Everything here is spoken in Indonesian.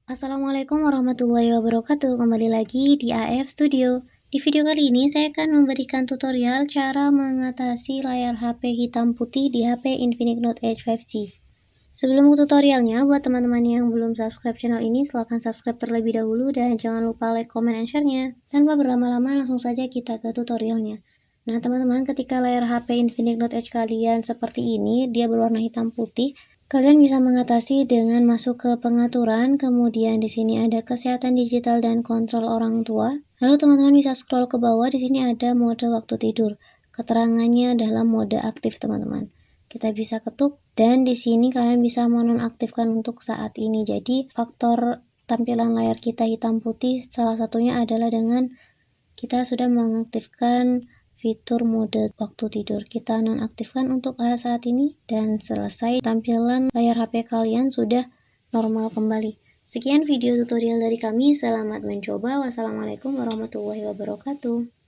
Assalamualaikum warahmatullahi wabarakatuh. Kembali lagi di AF Studio. Di video kali ini saya akan memberikan tutorial cara mengatasi layar HP hitam putih di HP Infinix Note Edge 5G. Sebelum ke tutorialnya, buat teman-teman yang belum subscribe channel ini, silahkan subscribe terlebih dahulu dan jangan lupa like, comment, and share-nya. Tanpa berlama-lama, langsung saja kita ke tutorialnya. Nah teman-teman, ketika layar HP Infinix Note Edge kalian seperti ini, dia berwarna hitam putih, kalian bisa mengatasi dengan masuk ke pengaturan, kemudian di sini ada kesehatan digital dan kontrol orang tua. Lalu teman-teman bisa scroll ke bawah, di sini ada mode waktu tidur. Keterangannya dalam mode aktif teman-teman. Kita bisa ketuk dan di sini kalian bisa menonaktifkan untuk saat ini. Jadi faktor tampilan layar kita hitam putih salah satunya adalah dengan kita sudah mengaktifkan fitur mode waktu tidur. Kita nonaktifkan untuk saat ini dan selesai, tampilan layar HP kalian sudah normal kembali. Sekian video tutorial dari kami, selamat mencoba. Wassalamualaikum warahmatullahi wabarakatuh.